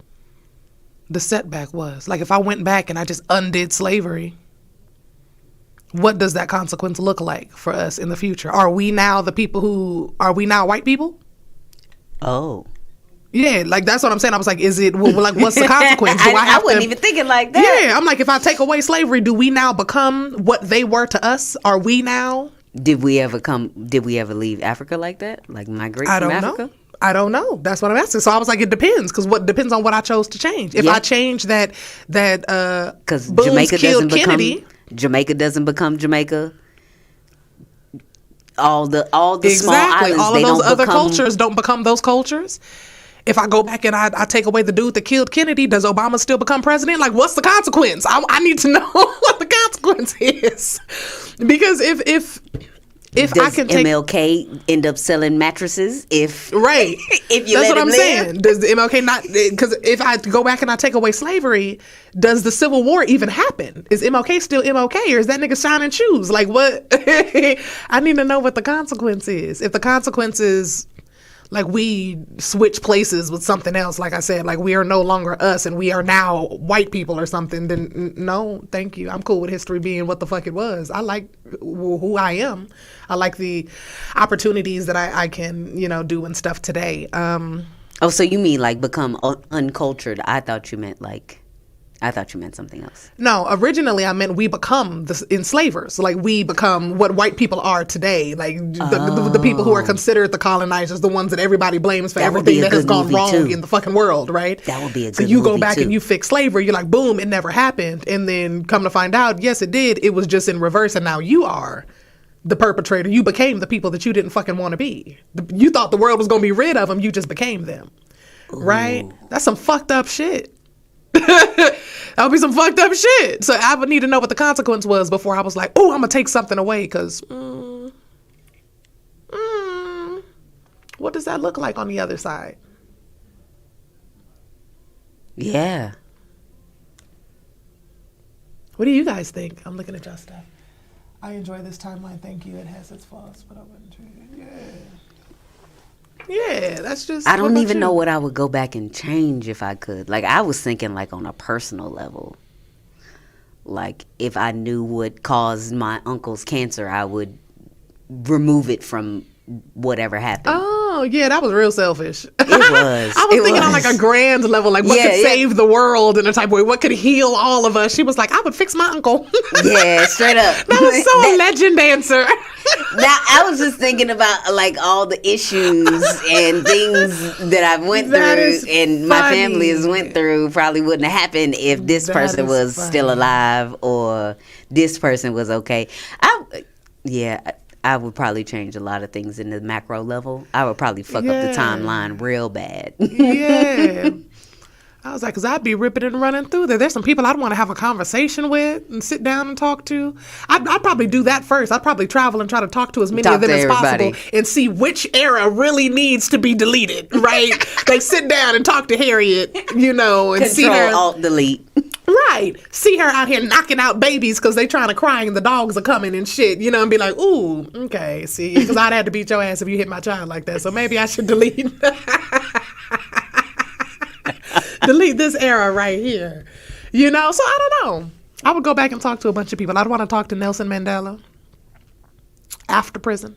setback was. Like if I went back and I just undid slavery, what does that consequence look like for us in the future? Are we now white people? Oh. Yeah, like that's what I'm saying. I was like, what's the consequence? I wasn't even thinking like that. Yeah, I'm like, if I take away slavery, do we now become what they were to us? Are we now? Did we ever leave Africa like that? Like migrate from Africa? I don't know. That's what I'm asking. So I was like, it depends, because what depends on what I chose to change. If I change that because Jamaica doesn't become Jamaica. All the small islands, all of those other cultures don't become those cultures. If I go back and I take away the dude that killed Kennedy, does Obama still become president? Like, what's the consequence? I need to know what the consequence is. Because if does I can take MLK end up selling mattresses? If you that's what I'm saying. Does the MLK not? Because if I go back and I take away slavery, does the Civil War even happen? Is MLK still MLK, or is that nigga shining shoes? Like what? I need to know what the consequence is. If the consequence is like we switch places with something else, like I said, like we are no longer us and we are now white people or something, then no, thank you. I'm cool with history being what the fuck it was. I like who I am. I like the opportunities that I can, do and stuff today. Oh, so you mean like become uncultured? I thought you meant like I thought you meant something else. No, originally I meant we become the enslavers. Like, we become what white people are today. Like, the people who are considered the colonizers, the ones that everybody blames for everything that has gone wrong in the fucking world, right? That would be a good So you go movie, back too. and you fix slavery, you're like, boom, it never happened. And then come to find out, yes, it did. It was just in reverse, and now you are the perpetrator. You became the people that you didn't fucking want to be. You thought the world was going to be rid of them. You just became them. Ooh. Right? That's some fucked up shit. That would be some fucked up shit. So I would need to know what the consequence was before I was like, oh, I'm going to take something away, because what does that look like on the other side? Yeah. What do you guys think? I'm looking at your stuff. I enjoy this timeline. Thank you. It has its faults, but I wouldn't change it. Yeah, that's just... I don't even know what I would go back and change if I could. Like, I was thinking, like, on a personal level. Like, if I knew what caused my uncle's cancer, I would remove it from whatever happened. Oh, yeah, that was real selfish. It was. I was thinking on like a grand level, like what could save the world in a type of way, what could heal all of us. She was like, I would fix my uncle. Yeah, straight up. That was so a legend answer. Now, I was just thinking about like all the issues and things that I've went through and my family has went through probably wouldn't have happened if this person was still alive or this person was okay. I would probably change a lot of things in the macro level. I would probably fuck up the timeline real bad. Yeah. I was like, because I'd be ripping and running through there. There's some people I'd want to have a conversation with and sit down and talk to. I'd probably do that first. I'd probably travel and try to talk to as many of them as possible and see which era really needs to be deleted, right? Like, sit down and talk to Harriet, you know, and see her. Control, Alt, Delete. Right. See her out here knocking out babies because they trying to cry and the dogs are coming and shit, you know, and be like, ooh, okay, see, because I'd have to beat your ass if you hit my child like that. So maybe I should delete this era right here. You know, so I don't know. I would go back and talk to a bunch of people. I'd want to talk to Nelson Mandela after prison,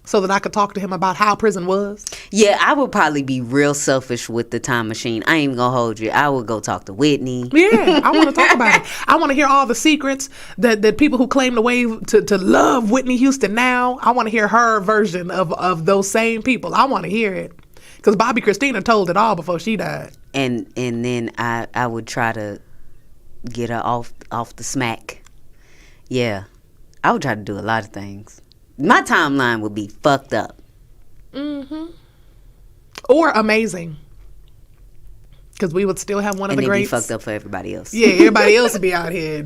so that I could talk to him about how prison was. Yeah, I would probably be real selfish with the time machine. I ain't even gonna hold you. I would go talk to Whitney. Yeah, I want to talk about it. I want to hear all the secrets that people who claim to love Whitney Houston now. I want to hear her version of those same people. I want to hear it. Because Bobby Christina told it all before she died. And then I would try to get her off the smack. Yeah, I would try to do a lot of things. My timeline would be fucked up. Mm-hmm. Or amazing. Because we would still have one of the greats. And it'd be fucked up for everybody else. Yeah, everybody else would be out here.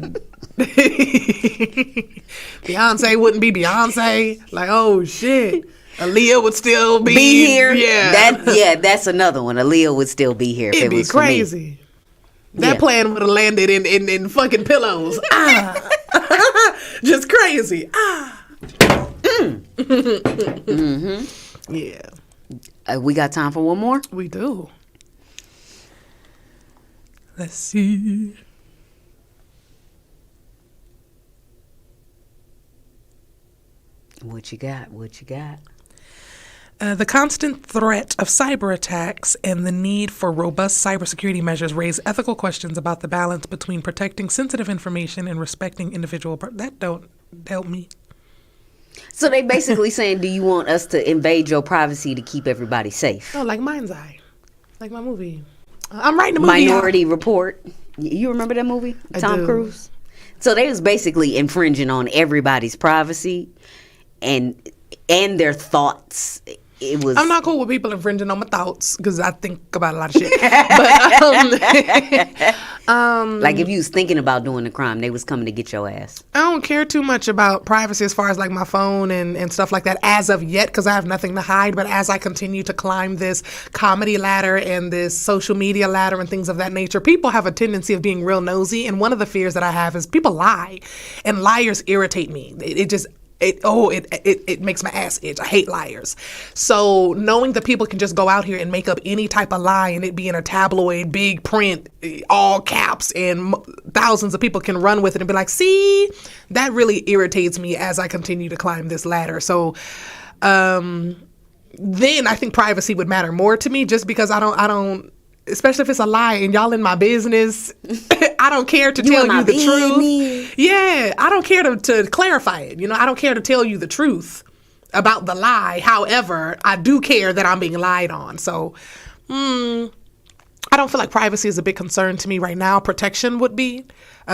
Beyonce wouldn't be Beyonce. Like, oh, shit. Aaliyah would still be here. Yeah. That's another one. Aaliyah would still be here. It'd if it be was crazy. That plane would have landed in fucking pillows. Just crazy. Mm-hmm. Yeah. We got time for one more? We do. Let's see. What you got? The constant threat of cyber attacks and the need for robust cybersecurity measures raise ethical questions about the balance between protecting sensitive information and respecting individual. That don't help me. So they basically saying, do you want us to invade your privacy to keep everybody safe? Oh, like Mind's Eye, like my movie. I'm writing a movie. Minority Report. You remember that movie? Tom Cruise. So they was basically infringing on everybody's privacy and their thoughts. I'm not cool with people infringing on my thoughts because I think about a lot of shit. But like if you was thinking about doing the crime, they was coming to get your ass. I don't care too much about privacy as far as like my phone and stuff like that as of yet because I have nothing to hide. But as I continue to climb this comedy ladder and this social media ladder and things of that nature, people have a tendency of being real nosy. And one of the fears that I have is people lie, and liars irritate me. It makes my ass itch. I hate liars. So knowing that people can just go out here and make up any type of lie and it be in a tabloid, big print, all caps, and thousands of people can run with it and be like, see, that really irritates me as I continue to climb this ladder. So then I think privacy would matter more to me just because I don't especially if it's a lie and y'all in my business, I don't care to tell you the truth. Yeah, I don't care to clarify it. You know, I don't care to tell you the truth about the lie. However, I do care that I'm being lied on. So, I don't feel like privacy is a big concern to me right now. Protection would be,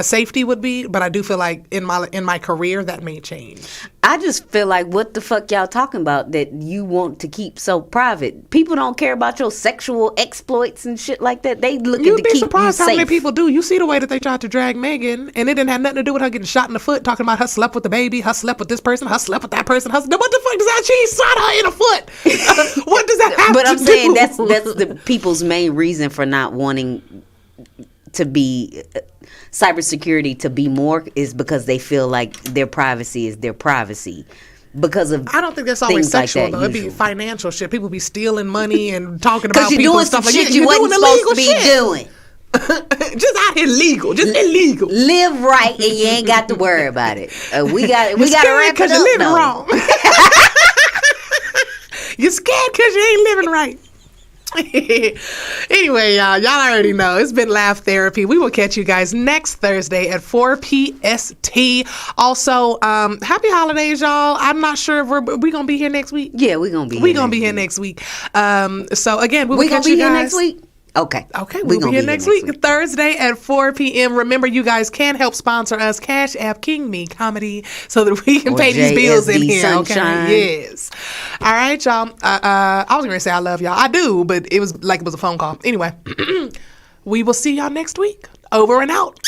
safety would be, but I do feel like in my career that may change. I just feel like, what the fuck y'all talking about that you want to keep so private? People don't care about your sexual exploits and shit like that. They looking to keep you safe. You'd be surprised how many people do. You see the way that they tried to drag Megan, and it didn't have nothing to do with her getting shot in the foot, talking about her slept with the baby, her slept with this person, her slept with that person. What the fuck does that? She shot her in the foot. What does that have to do? But I'm saying that's the people's main reason for not wanting to be cybersecurity to be more is because they feel like their privacy is their privacy. Because of I don't think that's always sexual like that, though. It'd be financial shit. People be stealing money and talking about people doing and stuff like shit that. You wasn't supposed to be doing. Just out here legal, just illegal. Live right, and you ain't got to worry about it. We got to wrap it up. You're living wrong. You're scared because you ain't living right. Anyway, y'all already know it's been Laugh Therapy. We will catch you guys next Thursday at 4 PST. Also, happy holidays, y'all. I'm not sure if we gonna be here next week. Yeah, we're gonna be. We're gonna be here next week. So again, we will catch you guys next week. Okay, we'll be here next week, Thursday at 4 p.m. Remember, you guys can help sponsor us. Cash App King Me Comedy so that we can pay these bills in here. Sunshine. Okay, yes. All right, y'all. I was going to say I love y'all. I do, but it was like it was a phone call. Anyway, we will see y'all next week. Over and out.